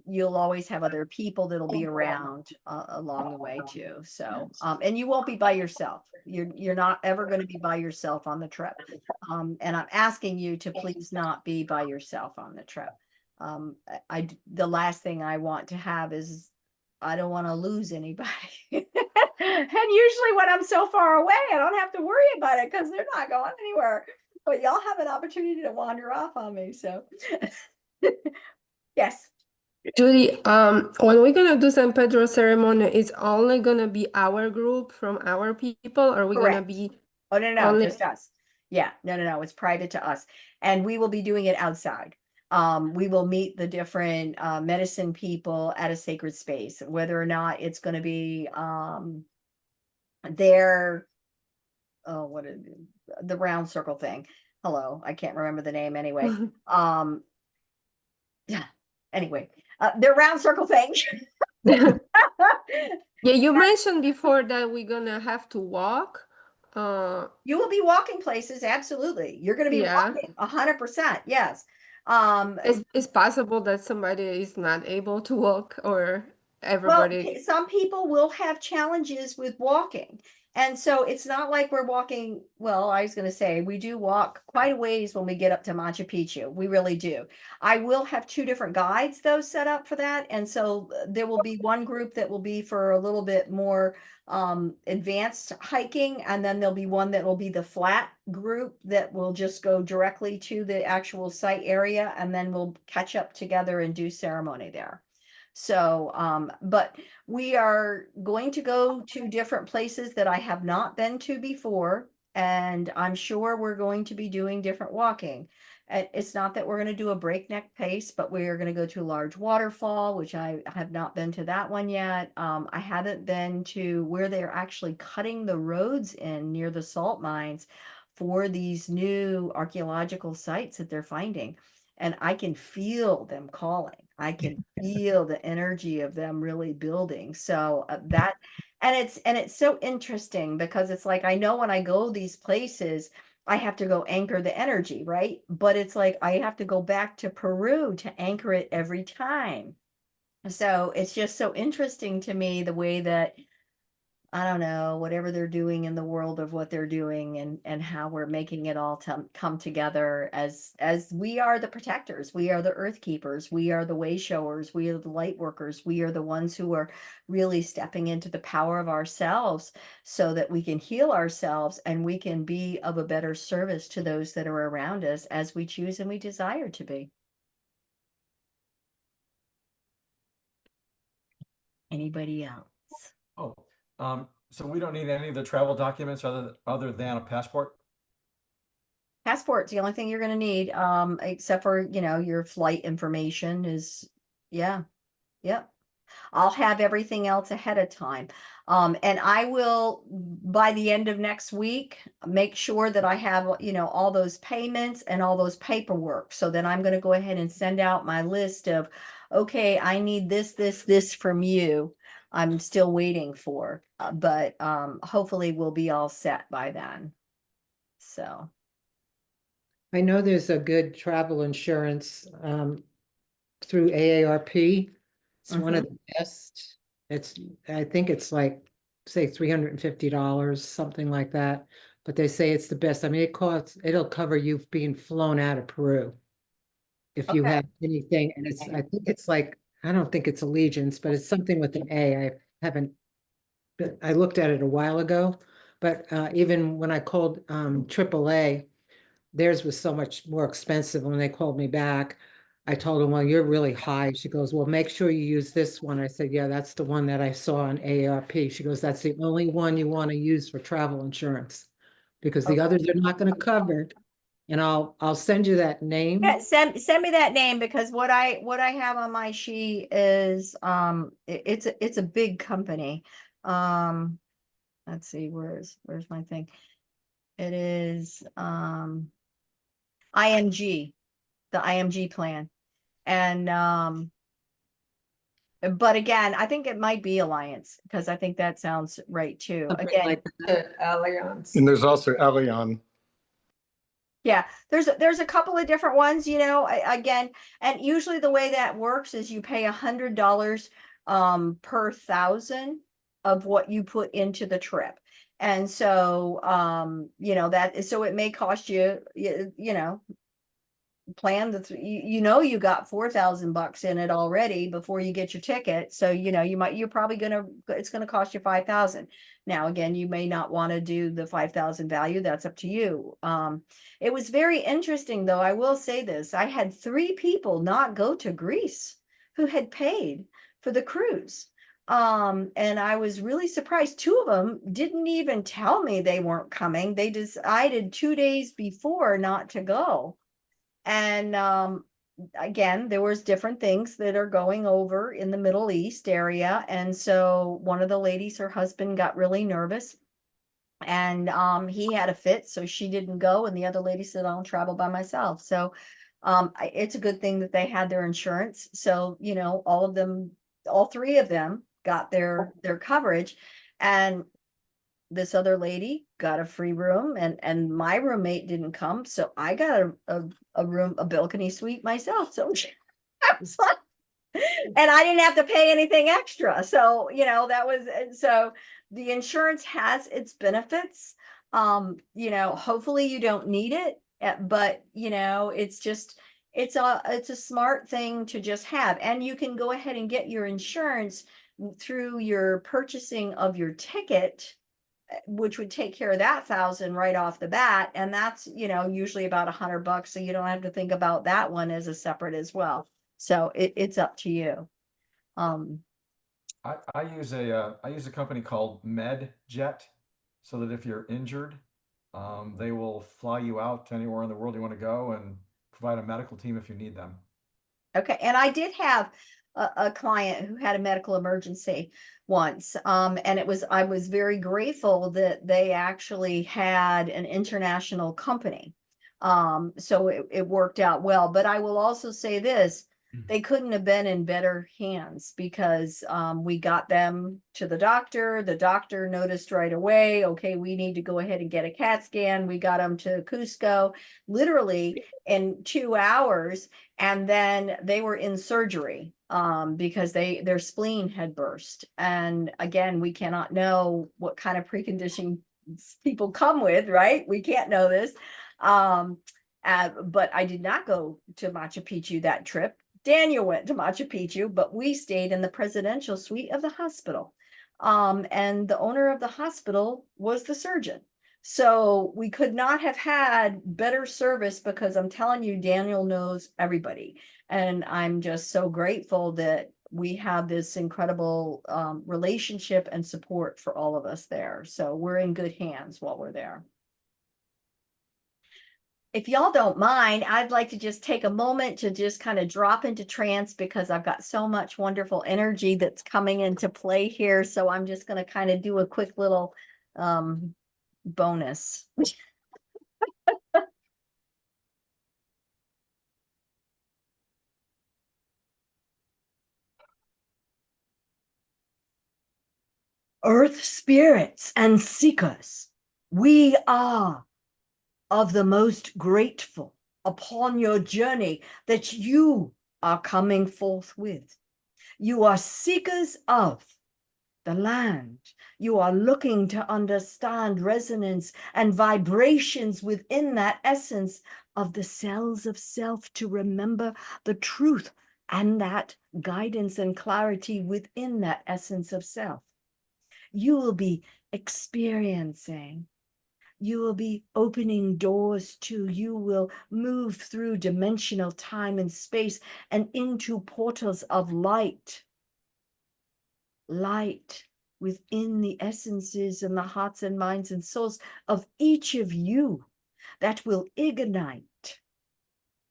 You'll always have other people that'll be around along the way too. So, and you won't be by yourself. You're not ever going to be by yourself on the trip. And I'm asking you to please not be by yourself on the trip. The last thing I want to have is I don't want to lose anybody. And usually when I'm so far away, I don't have to worry about it because they're not going anywhere. But y'all have an opportunity to wander off on me. So yes. Judy, when we're gonna do San Pedro ceremony, it's only gonna be our group from our people, or we're gonna Correct. be Oh, no, only just us. Yeah, no, it's private to us. And we will be doing it outside. We will meet the different medicine people at a sacred space, whether or not it's going to be their, oh, what is the round circle thing? Hello, I can't remember the name anyway. Yeah, anyway, They're round circle things. Yeah, you mentioned before that we're gonna have to walk. You will be walking places, absolutely. You're going to be Yeah. walking 100%. Yes. It's possible that somebody is not able to walk or Well, everybody. some people will have challenges with walking. And so it's not like we're walking. Well, I was going to say we do walk quite a ways when we get up to Machu Picchu. We really do. I will have two different guides though set up for that. And so there will be one group that will be for a little bit more advanced hiking. And then there'll be one that will be the flat group that will just go directly to the actual site area. And then we'll catch up together and do ceremony there. So, but we are going to go to different places that I have not been to before, and I'm sure we're going to be doing different walking. It's not that we're going to do a breakneck pace, but we are going to go to a large waterfall, which I have not been to that one yet. I haven't been to where they're actually cutting the roads in near the salt mines for these new archaeological sites that they're finding. And I can feel them calling. I can feel the energy of them really building. So that, and it's so interesting because it's like I know when I go these places, I have to go anchor the energy, right? But it's like I have to go back to Peru to anchor it every time. So it's just so interesting to me the way that I don't know, whatever they're doing in the world of what they're doing and how we're making it all come together as we are the protectors, we are the earth keepers, we are the way showers, we are the light workers, we are the ones who are really stepping into the power of ourselves so that we can heal ourselves and we can be of a better service to those that are around us as we choose and we desire to be. Anybody else? Oh, so we don't need any of the travel documents other than a passport? Passport's the only thing you're gonna need, except for, your flight information is, yeah, yep. I'll have everything else ahead of time. And I will, by the end of next week, make sure that I have, all those payments and all those paperwork. So then I'm gonna go ahead and send out my list of, okay, I need this from you. I'm still waiting for, but hopefully we'll be all set by then. So. I know there's a good travel insurance through AARP. It's one of the best. I think it's like, say, $350, something like that. But they say it's the best. I mean, it'll cover you being flown out of Peru if you Okay. have anything. And I think it's like, I don't think it's Allegiance, but it's something with an A. I haven't, but I looked at it a while ago. But even when I called AAA, theirs was so much more expensive. When they called me back, I told them, well, you're really high. She goes, well, make sure you use this one. I said, yeah, that's the one that I saw on AARP. She goes, that's the only one you want to use for travel insurance because the Okay. others are not going to cover. And I'll send you that name. Yeah, send me that name because what I have on my sheet is it's a big company. Let's see, where's my thing? It is IMG, the IMG plan. And but again, I think it might be Alliance because I think that sounds right too. Something Again, like that. Alliance. And there's also Allianz. yeah, there's a couple of different ones, again, and usually the way that works is you pay $100 per 1,000 of what you put into the trip. And so so it may cost you plan you got $4,000 in it already before you get your ticket. So it's gonna cost you 5,000. Now again, you may not want to do the 5,000 value. That's up to you. It was very interesting though. I will say this: I had 3 people not go to Greece who had paid for the cruise. And I was really surprised. 2 of them didn't even tell me they weren't coming. They decided 2 days before not to go. And again, there was different things that are going over in the Middle East area. And so one of the ladies, her husband got really nervous and he had a fit, so she didn't go. And the other lady said, I'll travel by myself. So It's a good thing that they had their insurance. So, all of them, all three of them got their coverage. And this other lady got a free room, and my roommate didn't come. So I got a room, a balcony suite myself. So I was like, and I didn't have to pay anything extra. So, that was, so the insurance has its benefits. Hopefully you don't need it, but it's just, it's a smart thing to just have. And you can go ahead and get your insurance through your purchasing of your ticket, which would take care of that 1,000 right off the bat. And that's, usually about $100. So you don't have to think about that one as a separate as well. So it's up to you. I use a company called MedJet, so that if you're injured, they will fly you out to anywhere in the world you want to go and provide a medical team if you need them. Okay, and I did have a client who had a medical emergency once, and I was very grateful that they actually had an international company. So it worked out well. But I will also say this, they couldn't have been in better hands, because we got them to the doctor. The doctor noticed right away, okay, we need to go ahead and get a CAT scan. We got them to Cusco literally in 2 hours, and then they were in surgery because their spleen had burst. And again, we cannot know what kind of preconditions people come with, right? We can't know this. But I did not go to Machu Picchu that trip. Daniel went to Machu Picchu, but we stayed in the presidential suite of the hospital. And the owner of the hospital was the surgeon. So we could not have had better service, because I'm telling you, Daniel knows everybody. And I'm just so grateful that we have this incredible relationship and support for all of us there. So we're in good hands while we're there. If y'all don't mind, I'd like to just take a moment to just kind of drop into trance, because I've got so much wonderful energy that's coming into play here. So I'm just going to kind of do a quick little bonus. Earth spirits and seekers, we are of the most grateful upon your journey that you are coming forth with. You are seekers of the land. You are looking to understand resonance and vibrations within that essence of the cells of self, to remember the truth and that guidance and clarity within that essence of self. You will be experiencing. You will be opening doors to, you will move through dimensional time and space and into portals of light. Light within the essences and the hearts and minds and souls of each of you, that will ignite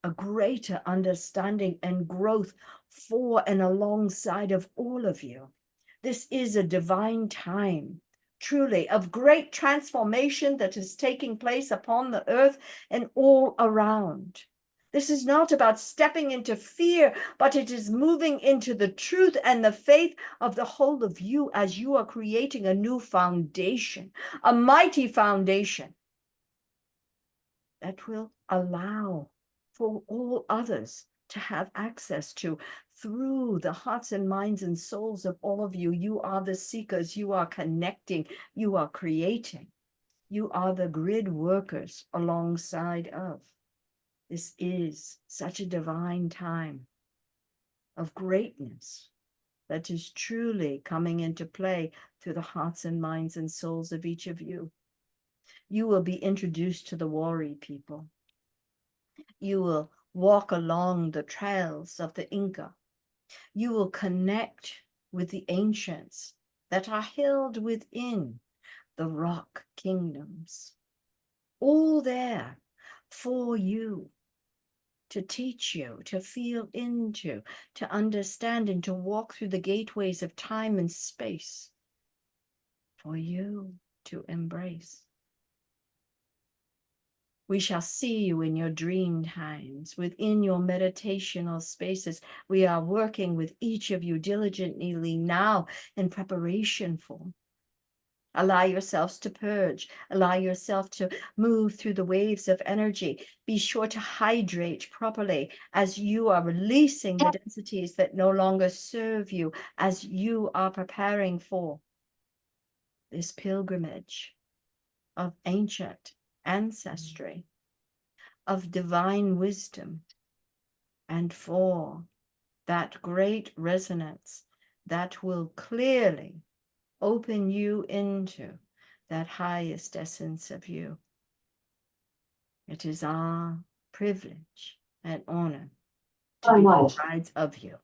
a greater understanding and growth for and alongside of all of you. This is a divine time, truly, of great transformation that is taking place upon the earth and all around. This is not about stepping into fear, but it is moving into the truth and the faith of the whole of you, as you are creating a new foundation, a mighty foundation that will allow for all others to have access to, through the hearts and minds and souls of all of you. You are the seekers, you are connecting, you are creating, you are the grid workers alongside of. This is such a divine time of greatness that is truly coming into play through the hearts and minds and souls of each of you. You will be introduced to the Wari people. You will walk along the trails of the Inca. You will connect with the ancients that are held within the rock kingdoms. All there for you, to teach you, to feel into, to understand, and to walk through the gateways of time and space for you to embrace. We shall see you in your dream times, within your meditational spaces. We are working with each of you diligently now in preparation for. Allow yourselves to purge. Allow yourself to move through the waves of energy. Be sure to hydrate properly as you are releasing the densities that no longer serve you, as you are preparing for this pilgrimage of ancient ancestry, of divine wisdom, and for that great resonance that will clearly open you into that highest essence of you. It is our privilege and honor to be guides of you.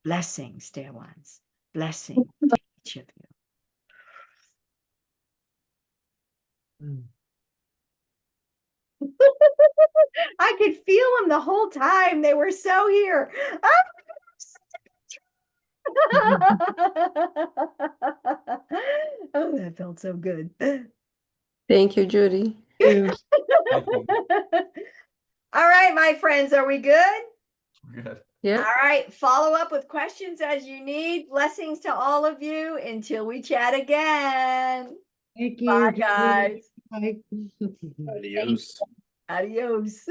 Blessings, dear ones. Blessings to each of you. I could feel them the whole time. They were so here. Oh, that felt so good. Thank you, Judi. Thank you. All right, my friends, are we good? Good. Yeah. All right, follow up with questions as you need. Blessings to all of you until we chat again. Thank you. Bye, Judy. guys. Bye. Adios. Adios.